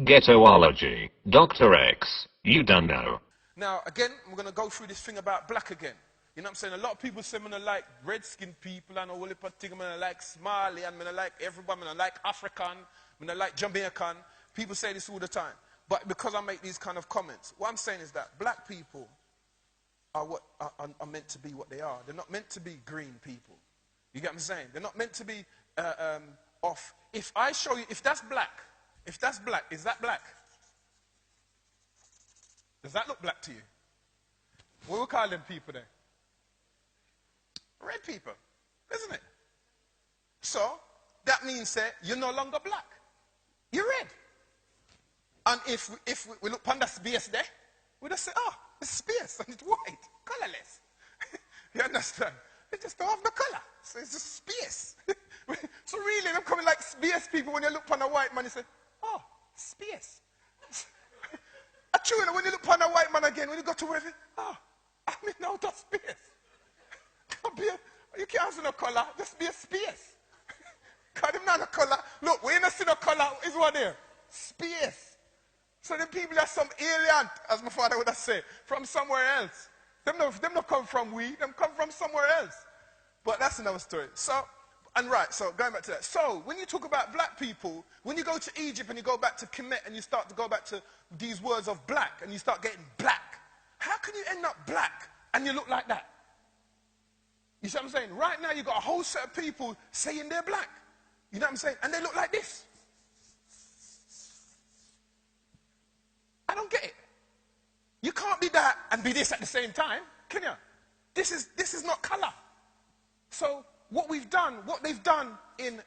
Ghetto-ology. Doctah X. You don't know. Now, again, I'm going to go through this thing about black again. You know what I'm saying? A lot of people say I'm like red-skinned people and all the thing. I'm like Somali and I like everybody. I like African. I like Jamaican. People say this all the time. But because I make these kind of comments, what I'm saying is that black people are what are meant to be what they are. They're not meant to be green people. You get what I'm saying? They're not meant to be off. If I show you, if that's black, is that black? Does that look black to you? What do we call them people then? Red people, isn't it? So, that means that you're no longer black. You're red. And if we look on that space there, we just say, oh, it's space and it's white, colorless. You understand? They just don't have no color. So it's just space. So really, they're coming like space people. When you look on a white man, you say, oh, space. Actually, when you look on a white man again, when you go to where, oh, I'm in outer space. You can't see no color, just be a space. Because them not a color. Look, we ain't see no color, is what there? Space. So the people are some alien, as my father would have said, from somewhere else. Them not come from we, them come from somewhere else. But that's another story. So going back to that. So, when you talk about black people, when you go to Egypt and you go back to Kemet and you start to go back to these words of black and you start getting black, how can you end up black and you look like that? You see what I'm saying? Right now, you've got a whole set of people saying they're black. You know what I'm saying? And they look like this. I don't get it. You can't be that and be this at the same time, can you? This is not color. So what they've done in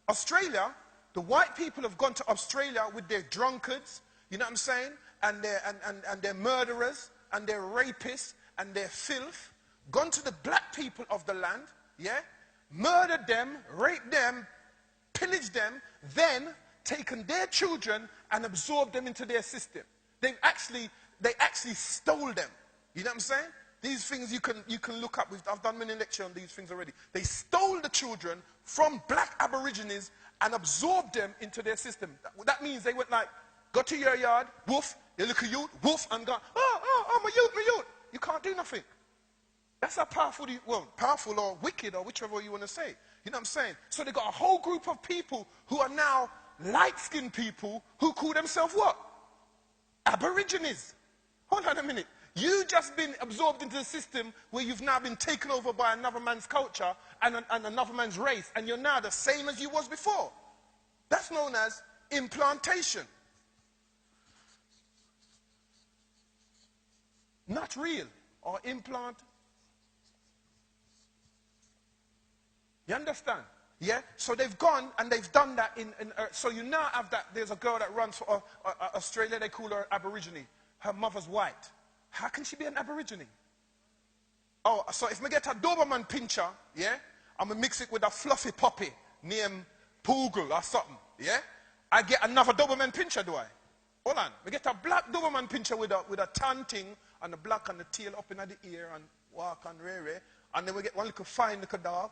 Australia, the white people have gone to Australia with their drunkards, you know what I'm saying, and their murderers and their rapists and their filth, gone to the black people of the land, yeah, murdered them, raped them, pillaged them, then taken their children and absorbed them into their system. They actually stole them. You know what I'm saying? These things you can look up. I've done many lectures on these things already. They stole the children from black aborigines and absorbed them into their system. That means they went like, go to your yard, woof, they look at you, woof, and go, oh, my youth. You can't do nothing. That's how powerful, powerful or wicked or whichever you want to say. You know what I'm saying? So they got a whole group of people who are now light-skinned people who call themselves what? Aborigines. Hold on a minute. You just been absorbed into the system where you've now been taken over by another man's culture and another man's race, and you're now the same as you was before. That's known as implantation. Not real, or implant. You understand? Yeah? So they've gone and they've done that so you now have that, there's a girl that runs for Australia, they call her Aborigine. Her mother's white. How can she be an Aborigine? Oh, so if I get a Doberman pincher, yeah, I'm going to mix it with a fluffy puppy named Poogle or something, yeah? I get another Doberman pincher, do I? Hold on. We get a black Doberman pincher with a tan thing and the black and the tail up in the ear and walk and rare. And then we get one little fine little dog,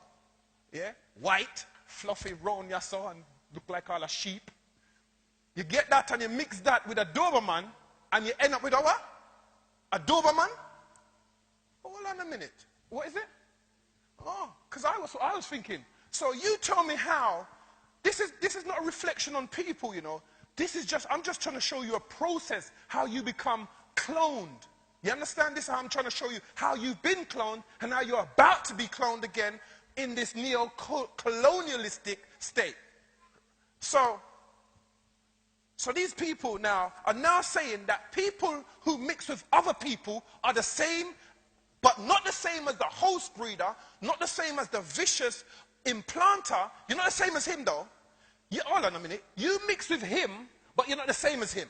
yeah? White, fluffy, round, you saw, and look like all a sheep. You get that and you mix that with a Doberman and you end up with a what? A Doberman? Hold on a minute. What is it? Oh, because I was thinking. So you tell me how. This is not a reflection on people, you know. I'm just trying to show you a process, how you become cloned. You understand this? How I'm trying to show you how you've been cloned and how you're about to be cloned again in this neo-colonialistic state. So these people now are now saying that people who mix with other people are the same, but not the same as the host breeder, not the same as the vicious implanter. You're not the same as him, though. Hold on a minute. You mix with him, but you're not the same as him.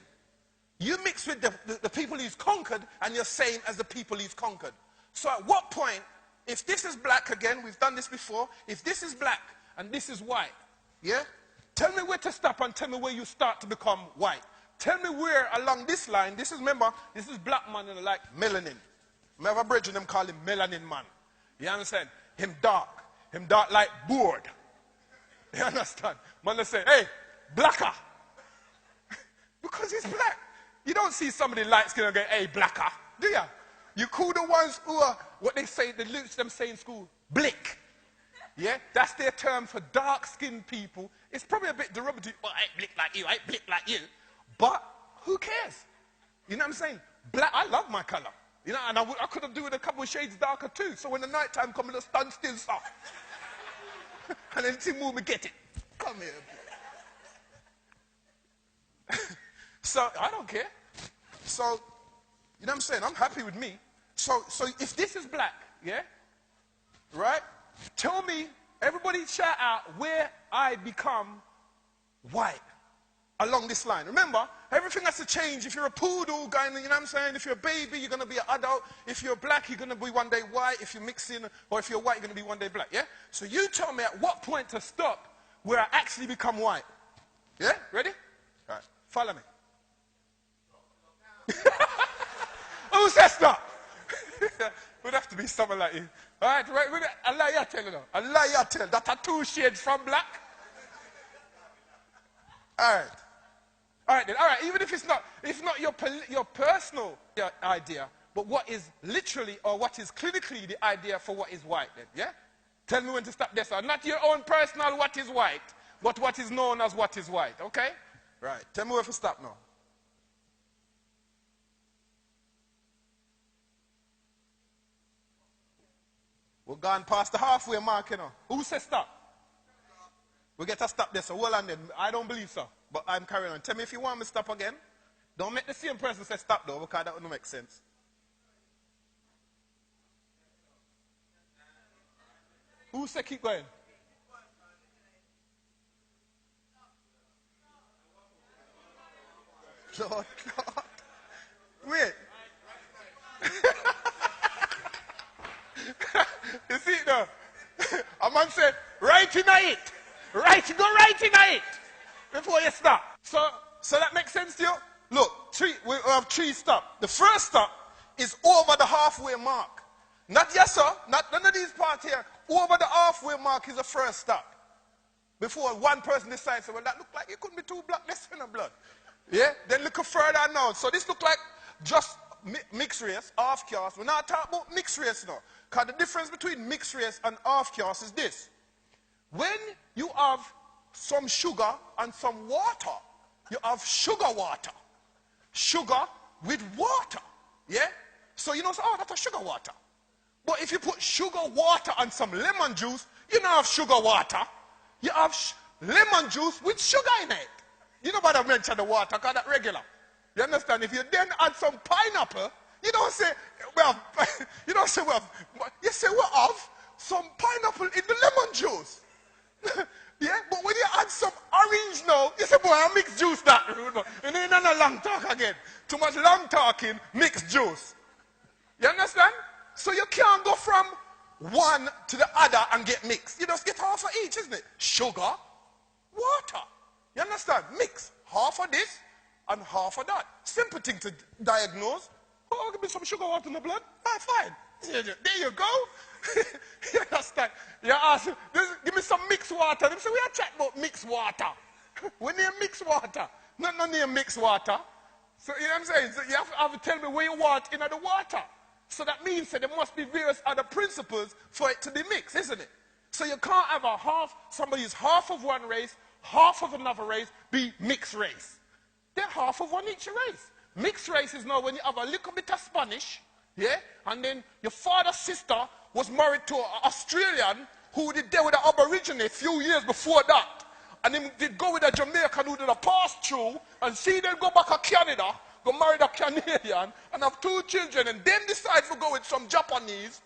You mix with the people he's conquered, and you're same as the people he's conquered. So at what point, if this is black again, we've done this before, if this is black and this is white, yeah? Tell me where to stop and tell me where you start to become white. Tell me where along this line, remember, this is black man and like melanin. Remember brethren, them call him melanin man. You understand? Him dark like board. You understand? Man, they say, hey, blacker. Because he's black. You don't see somebody light skin and go, hey, blacker, do ya? You call the ones who are, what they say, the lyrics them say in school, blick. Yeah, that's their term for dark-skinned people. It's probably a bit derogatory. Well, I ain't blick like you, I ain't blick like you. But who cares? You know what I'm saying? Black, I love my color. You know, and I could have do it a couple of shades darker too. So when the night time comes, it'll stand still soft. And then Tim move me get it. Come here. So I don't care. So, you know what I'm saying? I'm happy with me. So if this is black, yeah? Right? Tell me, everybody shout out where I become white along this line. Remember, everything has to change. If you're a poodle guy, you know what I'm saying? If you're a baby, you're going to be an adult. If you're black, you're going to be one day white. If you're mixing, or if you're white, you're going to be one day black, yeah? So you tell me at what point to stop where I actually become white. Yeah? Ready? All right. Follow me. Who says stop? Would have to be someone like you. All right, Allah ya tell you now. Allah ya tell. That are 2 shades from black. All right. All right then. All right. Even if it's not your personal idea, but what is literally or what is clinically the idea for what is white then, yeah? Tell me when to stop this. Not your own personal what is white, but what is known as what is white, okay? Right. Tell me where to stop now. We're gone past the halfway mark, you know. Who says stop? We get to stop there, so hold on then. I don't believe so, but I'm carrying on. Tell me if you want me to stop again. Don't make the same person say stop though, because that wouldn't make sense. Who say keep going? Lord. Wait. You see it now? A man said, right in it. Right, go right in it. Before you stop. So that makes sense to you? Look, we have 3 stops. The first stop is over the halfway mark. Not yes, sir. Not none of these parts here. Over the halfway mark is the first stop. Before one person decides, well, that look like it couldn't be too black, less in the blood. Yeah? Then look further now. So this look like just mixed race, half caste. We're not talking about mixed race now. Because the difference between mixed race and half caste is this. When you have some sugar and some water, you have sugar water. Sugar with water. Yeah? So you know, oh, that's a sugar water. But if you put sugar water and some lemon juice, you don't have sugar water. You have lemon juice with sugar in it. You know about I mention the water, because that's regular. You understand? If you then add some pineapple, you don't say, well, you don't say, well, you say, well, have some pineapple in the lemon juice. Yeah, but when you add some orange now, you say, boy, I mix juice that. And then another long talk again. Too much long talking, mixed juice. You understand? So you can't go from one to the other and get mixed. You just get half of each, isn't it? Sugar, water. You understand? Mix. Half of this and half of that. Simple thing to diagnose. Oh, give me some sugar water in the blood. Ah, fine. There you go. You understand? You ask, give me some mixed water. They say, we are chatting about mixed water. We need mixed water. Not near mixed water. So, you know what I'm saying? So you have to tell me where you want in the water. So that means that there must be various other principles for it to be mixed, isn't it? So you can't have a half, somebody is half of one race, half of another race, be mixed race. They're half of one each race. Mixed race is now when you have a little bit of Spanish, yeah, and then your father's sister was married to an Australian who did there with an Aborigine a few years before that. And then did go with a Jamaican who did a pass-through, and she then go back to Canada, go marry a Canadian, and have 2 children, and then decide to go with some Japanese.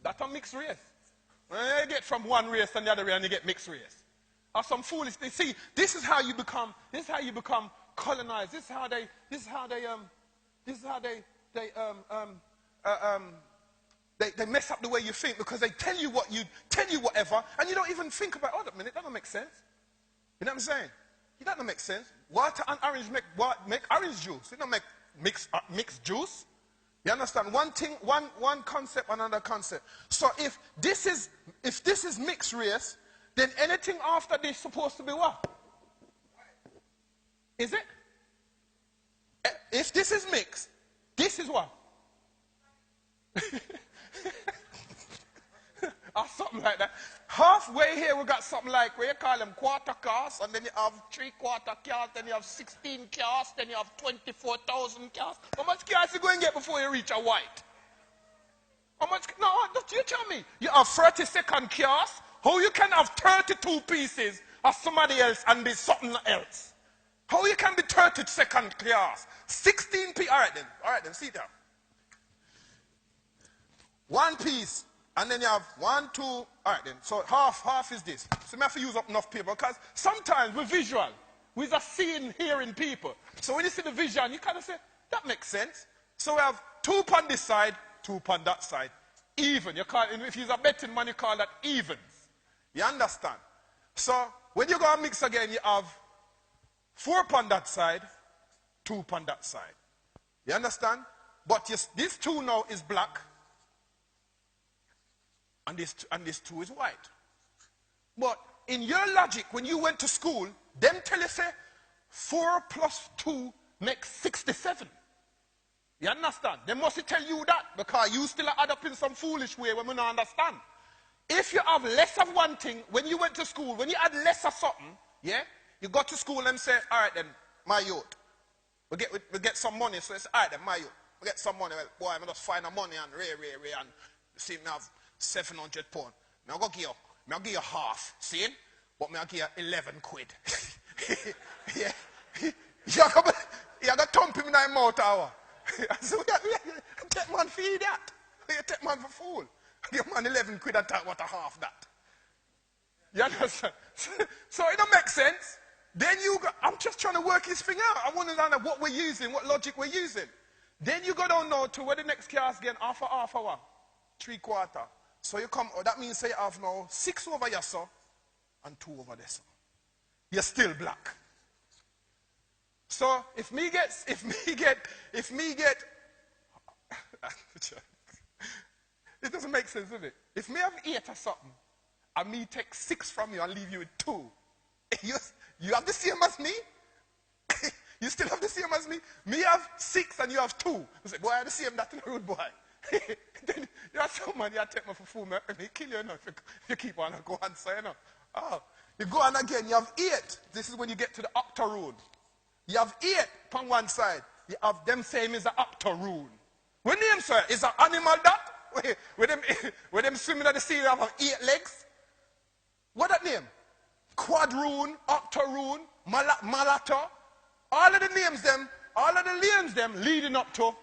That's a mixed race. You get from one race and the other race, and you get mixed race. Or some foolish. They see, this is how you become colonized. This is how they mess up the way you think, because they tell you whatever, and you don't even think about, oh, a minute, that don't make sense. You know what I'm saying? That don't make sense. Water and orange make orange juice. It don't make mixed juice. You understand? One thing, one concept, another concept. So if this is mixed race, then anything after this is supposed to be what? Is it? If this is mixed, this is what? Or something like that. Halfway here we got something like, where you call them quarter cars, and then you have 3/4 cars, then you have 16 cars, then you have 24,000 cars. How much cars you going to get before you reach a white? How much? No, don't you tell me. You have 30-second cars. How you can have 32 pieces of somebody else and be something else? How you can be 30-second cars? 16 pieces. All right then, sit down. One piece. And then you have 1, 2, all right then. So half is this. So I have to use up enough paper because sometimes we're visual. We're just seeing, hearing people. So when you see the vision, you kind of say, that makes sense. So we have 2 on this side, 2 on that side. Even. You call it, if you're a betting man, you call that evens. You understand? So when you go and mix again, you have 4 on that side, 2 on that side. You understand? But this 2 now is black. And this 2 is white. But in your logic, when you went to school, them tell you say 4 plus 2 makes 67. You understand? They must tell you that because you still add up in some foolish way when we don't understand. If you have less of one thing, when you went to school, when you had less of something, yeah, you go to school and say, all right then, my youth, we get some money. So it's all right then, my youth, we get some money. Well, boy, I'm just find the money and ray, and see me have 700 pounds. I'll give you half, see? But I'll give you 11 quid. Yeah. You're going to thump him in the mouth hour. So you take man for that. You take man for fool. Give man 11 quid and talk what a half that. You understand? So it don't make sense. Then I'm just trying to work this thing out. I want to know what we're using, what logic we're using. Then you go down now to where the next class again, half hour, 3/4. So you come, that means say you have now 6 over here, sir, and 2 over there, sir. You're still black. So if me get, it doesn't make sense, does it? If me have 8 or something, and me take 6 from you and leave you with 2, you have the same as me? You still have the same as me? Me have 6 and you have 2. You say, boy, I have the same that in the road, boy. Then you have someone you take me for fool, me kill you enough if you keep on and go on, so you know. Oh, you go on again, you have 8. This is when you get to the octoroon. You have 8 on one side. You have them same is the octoroon. What name, sir? Is an animal that? With them swimming at the sea, they have 8 legs. What that name? Quadroon, octoroon, malato. All of the names them, all of the names them leading up to,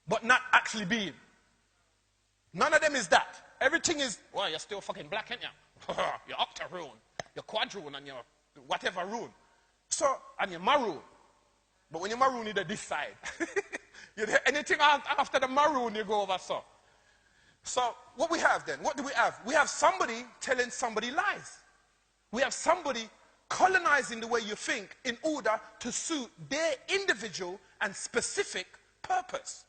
but not actually being. None of them is that. Everything is, well, you're still fucking black, ain't you? You're octoroon, you're quadroon, and you're whatever roon. So, and you're maroon. But when you're maroon, you're this side. Anything after the maroon, you go over so. So, what we have then? What do we have? We have somebody telling somebody lies. We have somebody colonizing the way you think in order to suit their individual and specific purpose.